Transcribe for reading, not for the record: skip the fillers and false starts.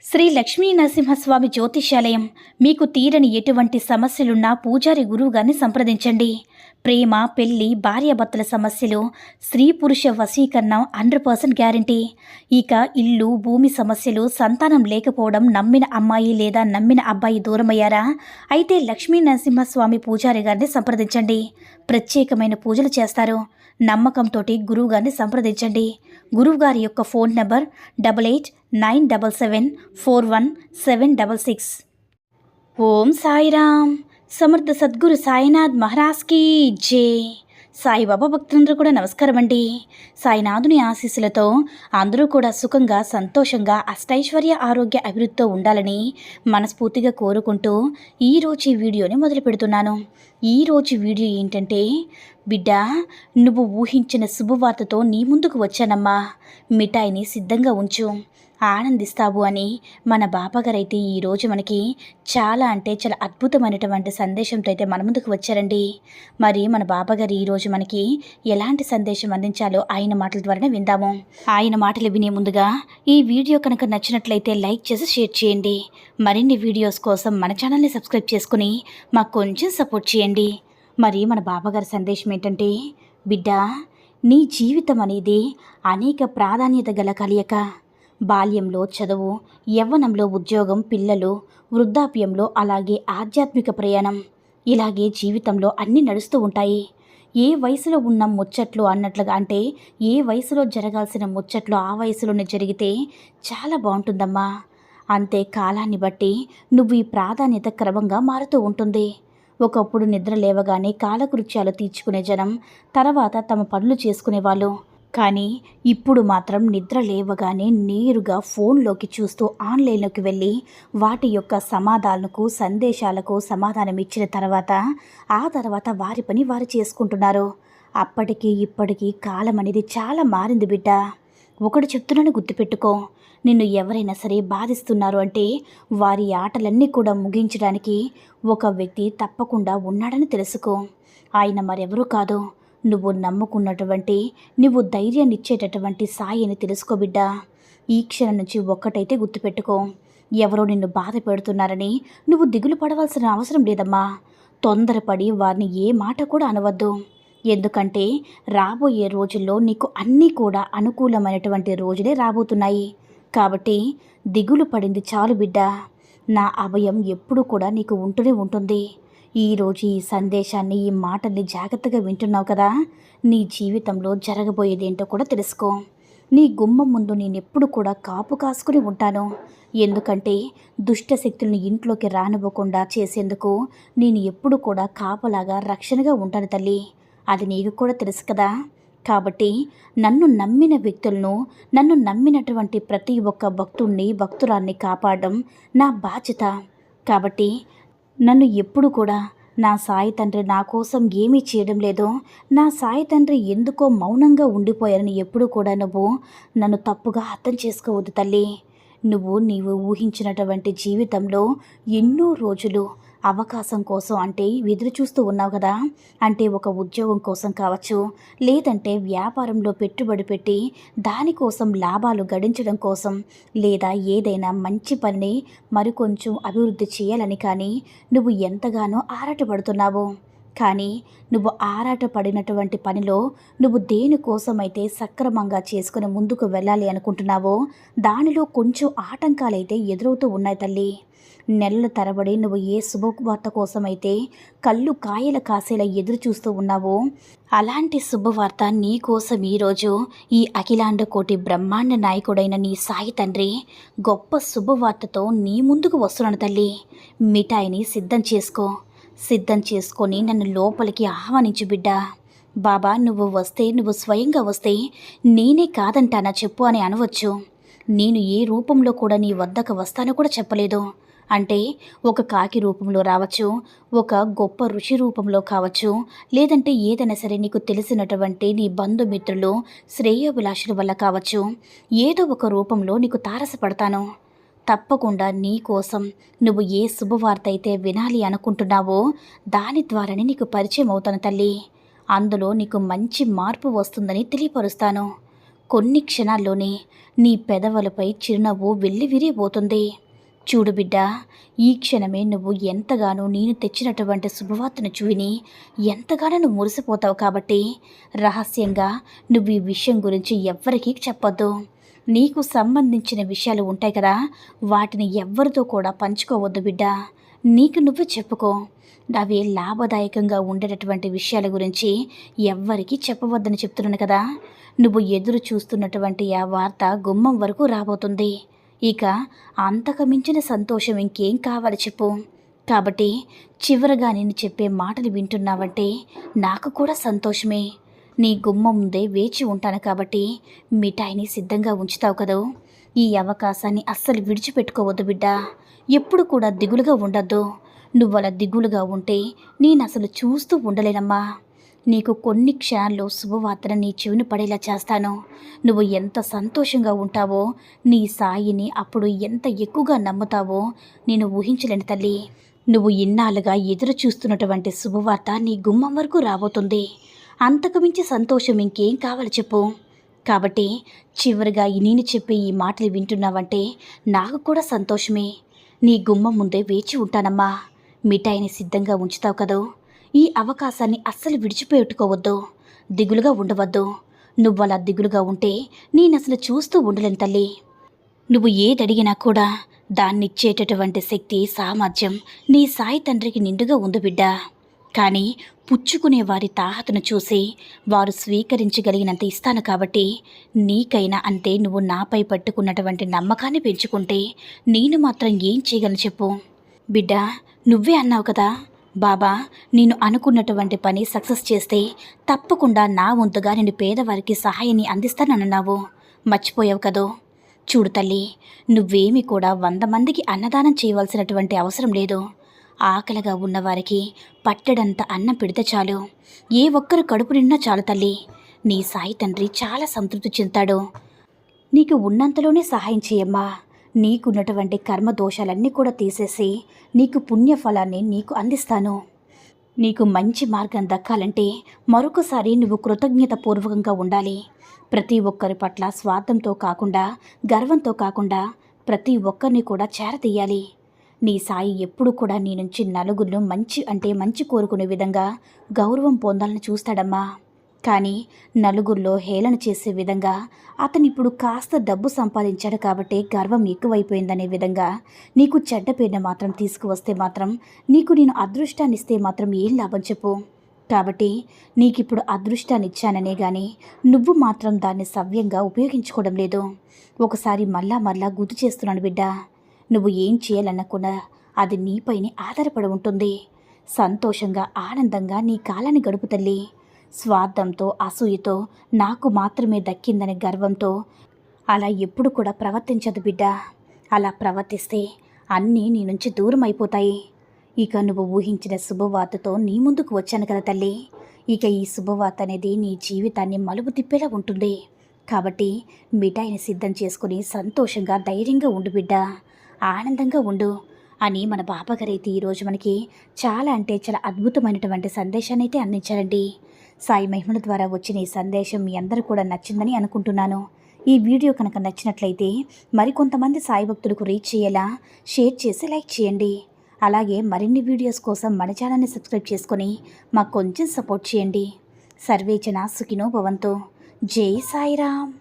శ్రీ లక్ష్మీ నరసింహస్వామి జ్యోతిష్యాలయం. మీకు తీరని ఎటువంటి సమస్యలున్నా పూజారి గురువుగారిని సంప్రదించండి. ప్రేమ, పెళ్లి, భార్యాభర్తల సమస్యలు, స్త్రీ పురుష వశీకరణం 100% గ్యారంటీ. ఇక ఇల్లు, భూమి సమస్యలు, సంతానం లేకపోవడం, నమ్మిన అమ్మాయి లేదా నమ్మిన అబ్బాయి దూరమయ్యారా? అయితే లక్ష్మీ నరసింహస్వామి పూజారి గారిని సంప్రదించండి. ప్రత్యేకమైన పూజలు చేస్తారు. నమ్మకంతో గురువుగారిని సంప్రదించండి. గురువుగారి యొక్క ఫోన్ నంబర్ 8897741766. ఓం సాయిరామ్. సమర్థ సద్గురు సాయినాథ్ మహారాజ్కి జై. సాయిబాబా భక్తులందరూ కూడా నమస్కారం అండి. సాయినాథుని ఆశీస్సులతో అందరూ కూడా సుఖంగా, సంతోషంగా, అష్టైశ్వర్య, ఆరోగ్య అభివృద్ధితో ఉండాలని మనస్ఫూర్తిగా కోరుకుంటూ ఈరోజు ఈ వీడియోని మొదలు పెడుతున్నాను. ఈరోజు వీడియో ఏంటంటే, బిడ్డ, నువ్వు ఊహించిన శుభవార్తతో నీ ముందుకు వచ్చానమ్మా. మిఠాయిని సిద్ధంగా ఉంచు, ఆనందిస్తావు అని మన బాబాగారైతే ఈరోజు మనకి చాలా అద్భుతమైనటువంటి సందేశంతో అయితే మన ముందుకు వచ్చారండి. మరి మన బాబాగారు ఈరోజు మనకి ఎలాంటి సందేశం అందించాలో ఆయన మాటల ద్వారానే విందాము. ఆయన మాటలు వినే ముందుగా ఈ వీడియో కనుక నచ్చినట్లయితే లైక్ చేసి షేర్ చేయండి. మరిన్ని వీడియోస్ కోసం మన ఛానల్ని సబ్స్క్రైబ్ చేసుకుని మాకు కొంచెం సపోర్ట్ చేయండి. మరి మన బాబాగారి సందేశం ఏంటంటే, బిడ్డ, నీ జీవితం అనేది అనేక ప్రాధాన్యత గల కలయిక. బాల్యంలో చదువు, యవ్వనంలో ఉద్యోగం, పిల్లలు, వృద్ధాప్యంలో అలాగే ఆధ్యాత్మిక ప్రయాణం, ఇలాగే జీవితంలో అన్నీ నడుస్తూ ఉంటాయి. ఏ వయసులో ఉన్న ముచ్చట్లు అన్నట్లుగా, అంటే ఏ వయసులో జరగాల్సిన ముచ్చట్లు ఆ వయసులోనే జరిగితే చాలా బాగుంటుందమ్మా. అంతే కాలాన్ని బట్టి నువ్వు ఈ ప్రాధాన్యత క్రమంగా మారుతూ ఉంటుంది. ఒకప్పుడు నిద్ర లేవగానే కాలకృత్యాలు తీర్చుకునే జనం తర్వాత తమ పనులు చేసుకునేవాళ్ళు. కానీ ఇప్పుడు మాత్రం నిద్ర లేవగానే నేరుగా ఫోన్లోకి చూస్తూ ఆన్లైన్లోకి వెళ్ళి వాటి యొక్క సందేశాలకు సమాధానం ఇచ్చిన తర్వాత ఆ తర్వాత వారి పని వారు చేసుకుంటున్నారు. అప్పటికి ఇప్పటికీ కాలం అనేది చాలా మారింది బిడ్డ. ఒకటి చెప్తున్నాను, గుర్తుపెట్టుకో. నిన్ను ఎవరైనా సరే బాధిస్తున్నారు అంటే వారి ఆటలన్నీ కూడా ముగించడానికి ఒక వ్యక్తి తప్పకుండా ఉన్నాడని తెలుసుకో. ఆయన మరెవరూ కాదు, నువ్వు నమ్ముకున్నటువంటి, నువ్వు ధైర్యాన్ని ఇచ్చేటటువంటి సాయి అని తెలుసుకో బిడ్డ. ఈ క్షణం నుంచి ఒక్కటైతే గుర్తుపెట్టుకో, ఎవరో నిన్ను బాధ పెడుతున్నారని నువ్వు దిగులు పడవలసిన అవసరం లేదమ్మా. తొందరపడి వారిని ఏ మాట కూడా అనవద్దు. ఎందుకంటే రాబోయే రోజుల్లో నీకు అన్నీ కూడా అనుకూలమైనటువంటి రోజులే రాబోతున్నాయి. కాబట్టి దిగులు పడింది చాలు బిడ్డ. నా అభయం ఎప్పుడూ కూడా నీకు ఉంటూనే ఉంటుంది. ఈరోజు ఈ సందేశాన్ని, ఈ మాటల్ని జాగ్రత్తగా వింటున్నావు కదా. నీ జీవితంలో జరగబోయేదేంటో కూడా తెలుసుకో. నీ గుమ్మం ముందు నేనెప్పుడు కూడా కాపు కాసుకుని ఉంటాను. ఎందుకంటే దుష్ట శక్తులను ఇంట్లోకి రానివ్వకుండా చేసేందుకు నేను ఎప్పుడు కూడా కాపలాగా, రక్షణగా ఉంటాను తల్లి. అది నీకు కూడా తెలుసు కదా. కాబట్టి నన్ను నమ్మిన వ్యక్తులను, నన్ను నమ్మినటువంటి ప్రతి ఒక్క భక్తుడిని, భక్తురాల్ని కాపాడడం నా బాధ్యత. కాబట్టి నన్ను ఎప్పుడు కూడా నా సాయి తండ్రి నా కోసం ఏమీ చేయడం లేదు, నా సాయి తండ్రి ఎందుకో మౌనంగా ఉండిపోయారని ఎప్పుడు కూడా నువ్వు నన్ను తప్పుగా అర్థం చేసుకోవద్దు తల్లి. నీవు ఊహించినటువంటి జీవితంలో ఎన్నో రోజులు అవకాశం కోసం అంటే ఎదురు చూస్తూ ఉన్నావు కదా. అంటే ఒక ఉద్యోగం కోసం కావచ్చు, లేదంటే వ్యాపారంలో పెట్టుబడి పెట్టి దానికోసం లాభాలు గడించడం కోసం, లేదా ఏదైనా మంచి పనిని మరికొంచెం అభివృద్ధి చేయాలని కానీ నువ్వు ఎంతగానో ఆరాటపడుతున్నావు. కానీ నువ్వు ఆరాటపడినటువంటి పనిలో నువ్వు దేనికోసమైతే సక్రమంగా చేసుకుని ముందుకు వెళ్ళాలి అనుకుంటున్నావో దానిలో కొంచెం ఆటంకాలైతే ఎదురవుతూ ఉన్నాయి తల్లి. నెలల తరబడి నువ్వు ఏ శుభవార్త కోసమైతే కళ్ళు కాయల కాసేలా ఎదురు చూస్తూ ఉన్నావో అలాంటి శుభవార్త నీ కోసం ఈరోజు ఈ అఖిలాండ కోటి బ్రహ్మాండ నాయకుడైన నీ సాయి తండ్రి గొప్ప శుభవార్తతో నీ ముందుకు వస్తున్నాను తల్లి. మిఠాయిని సిద్ధం చేసుకొని నన్ను లోపలికి ఆహ్వానించు బిడ్డ. బాబా, నువ్వు స్వయంగా వస్తే నేనే కాదంటానా చెప్పు అని అనవచ్చు. నేను ఏ రూపంలో కూడా నీ వద్దకు వస్తానో కూడా చెప్పలేదు. అంటే ఒక కాకి రూపంలో రావచ్చు, ఒక గొప్ప ఋషి రూపంలో కావచ్చు, లేదంటే ఏదైనా సరే నీకు తెలిసినటువంటి నీ బంధుమిత్రులు, శ్రేయోభిలాషుల వల్ల కావచ్చు. ఏదో ఒక రూపంలో నీకు తారసపడతాను. తప్పకుండా నీ కోసం నువ్వు ఏ శుభవార్త అయితే వినాలి అనుకుంటున్నావో దాని ద్వారానే నీకు పరిచయం అవుతాను తల్లి. అందులో నీకు మంచి మార్పు వస్తుందని తెలియపరుస్తాను. కొన్ని క్షణాల్లోనే నీ పెదవులపై చిరునవ్వు వెల్లివిరిపోతుంది. చూడు బిడ్డ, ఈ క్షణమే నువ్వు ఎంతగానో నేను తెచ్చినటువంటి శుభవార్తను విని ఎంతగానో నువ్వు మురిసిపోతావు. కాబట్టి రహస్యంగా నువ్వు ఈ విషయం గురించి ఎవ్వరికీ చెప్పొద్దు. నీకు సంబంధించిన విషయాలు ఉంటాయి కదా, వాటిని ఎవ్వరితో కూడా పంచుకోవద్దు బిడ్డ. నీకు నువ్వు చెప్పుకో. అవి లాభదాయకంగా ఉండేటటువంటి విషయాల గురించి ఎవ్వరికీ చెప్పవద్దని చెప్తున్నాను కదా. నువ్వు ఎదురు చూస్తున్నటువంటి ఆ వార్త గుమ్మం వరకు రాబోతుంది. ఇక అంతకు మించిన సంతోషం ఇంకేం కావాలి చెప్పు. కాబట్టి చివరగా నేను చెప్పే మాటలు వింటున్నావంటే నాకు కూడా సంతోషమే. నీ గుమ్మం ముందే వేచి ఉంటాను కాబట్టి మిఠాయిని సిద్ధంగా ఉంచుతావు కదూ. ఈ అవకాశాన్ని అస్సలు విడిచిపెట్టుకోవద్దు బిడ్డ. ఎప్పుడు కూడా దిగులుగా ఉండద్దు. నువ్వలా దిగులుగా ఉంటే నేను అసలు చూస్తూ ఉండలేనమ్మా. నీకు కొన్ని క్షణాల్లో శుభవార్తను నీ చెవిని పడేలా చేస్తాను. నువ్వు ఎంత సంతోషంగా ఉంటావో, నీ సాయిని అప్పుడు ఎంత ఎక్కువగా నమ్ముతావో నేను ఊహించలేను తల్లి. నువ్వు ఇన్నాళ్ళుగా ఎదురు చూస్తున్నటువంటి శుభవార్త నీ గుమ్మం వరకు రాబోతుంది. అంతకుమించి సంతోషం ఇంకేం కావాలి చెప్పు. కాబట్టి చివరిగా నేను చెప్పే ఈ మాటలు వింటున్నావంటే నాకు కూడా సంతోషమే. నీ గుమ్మం ముందే వేచి ఉంటానమ్మా. మిఠాయిని సిద్ధంగా ఉంచుతావు కదూ. ఈ అవకాశాన్ని అస్సలు విడిచిపెట్టుకోవద్దు. దిగులుగా ఉండవద్దు. నువ్వలా దిగులుగా ఉంటే నేనసలు చూస్తూ ఉండలేను తల్లి. నువ్వు ఏదడిగినా కూడా దాన్నిచ్చేటటువంటి శక్తి, సామర్థ్యం నీ సాయి తండ్రికి నిండుగా ఉంది బిడ్డ. కానీ పుచ్చుకునే వారి తాహతను చూసి వారు స్వీకరించగలిగినంత ఇస్తాను. కాబట్టి నీకైనా అంటే నువ్వు నాపై పట్టుకున్నటువంటి నమ్మకాన్ని పెంచుకుంటే నేను మాత్రం ఏం చేయగలను చెప్పు. బిడ్డ, నువ్వే అన్నావు కదా, బాబా నేను అనుకున్నటువంటి పని సక్సెస్ చేస్తే తప్పకుండా నా వంతుగా నేను పేదవారికి సహాయాన్ని అందిస్తానన్నావు. మర్చిపోయావు కదో. చూడు తల్లి, నువ్వేమి కూడా 100 మందికి అన్నదానం చేయవలసినటువంటి అవసరం లేదు. ఆకలిగా ఉన్నవారికి పట్టెడంత అన్నం పెడితే చాలు. ఏ ఒక్కరు కడుపు నిండా చాలు తల్లి. నీ సాయి తండ్రి చాలా సంతృప్తి చెందుతాడు. నీకు ఉన్నంతలోనే సహాయం చేయమ్మా. నీకున్నటువంటి కర్మ దోషాలన్నీ కూడా తీసేసి నీకు పుణ్యఫలాన్ని నీకు అందిస్తాను. నీకు మంచి మార్గం దక్కాలంటే మరొకసారి నువ్వు కృతజ్ఞతాపూర్వకంగా ఉండాలి. ప్రతి ఒక్కరి పట్ల స్వార్థంతో కాకుండా, గర్వంతో కాకుండా ప్రతి ఒక్కరిని కూడా చేరతీయాలి. నీ సాయి ఎప్పుడు కూడా నీ నుంచి నలుగురిలో మంచి కోరుకునే విధంగా గౌరవం పొందాలని చూస్తాడమ్మా. కానీ నలుగురిలో హేళన చేసే విధంగా అతనిప్పుడు కాస్త డబ్బు సంపాదించాడు కాబట్టి గర్వం ఎక్కువైపోయిందనే విధంగా నీకు చెడ్డ పేరును మాత్రం తీసుకువస్తే మాత్రం, నీకు నేను అదృష్టాన్ని ఇస్తే మాత్రం ఏం లాభం చెప్పు. కాబట్టి నీకిప్పుడు అదృష్టాన్ని ఇచ్చాననే కానీ నువ్వు మాత్రం దాన్ని సవ్యంగా ఉపయోగించుకోవడం లేదు. ఒకసారి మళ్ళా గుర్తు చేస్తున్నాను బిడ్డ. నువ్వు ఏం చేయాలనుకున్నా అది నీపైనే ఆధారపడి ఉంటుంది. సంతోషంగా, ఆనందంగా నీ కాలాన్ని గడుపు తల్లి. స్వార్థంతో, అసూయతో, నాకు మాత్రమే దక్కిందనే గర్వంతో అలా ఎప్పుడు కూడా ప్రవర్తించదు బిడ్డ. అలా ప్రవర్తిస్తే అన్నీ నీ నుంచి దూరం అయిపోతాయి. ఇక నువ్వు ఊహించిన శుభవార్తతో నీ ముందుకు వచ్చాను కదా తల్లి. ఇక ఈ శుభవార్త అనేది నీ జీవితాన్ని మలుపు తిప్పేలా ఉంటుంది. కాబట్టి మిఠాయిని సిద్ధం చేసుకుని సంతోషంగా, ధైర్యంగా ఉండు బిడ్డ. ఆనందంగా ఉండు అని మన బాబాగారు అయితే ఈరోజు మనకి చాలా అంటే చాలా అద్భుతమైనటువంటి సందేశాన్ని అయితే అందించారండి. సాయి మహిమల ద్వారా వచ్చిన ఈ సందేశం మీ అందరూ కూడా నచ్చిందని అనుకుంటున్నాను. ఈ వీడియో కనుక నచ్చినట్లయితే మరికొంతమంది సాయి భక్తులకు రీచ్ అయ్యేలా షేర్ చేసి లైక్ చేయండి. అలాగే మరిన్ని వీడియోస్ కోసం మన ఛానల్ని సబ్స్క్రైబ్ చేసుకొని మాకు కొంచెం సపోర్ట్ చేయండి. సర్వేజన సుఖినో భవంతు. జై సాయిరామ్.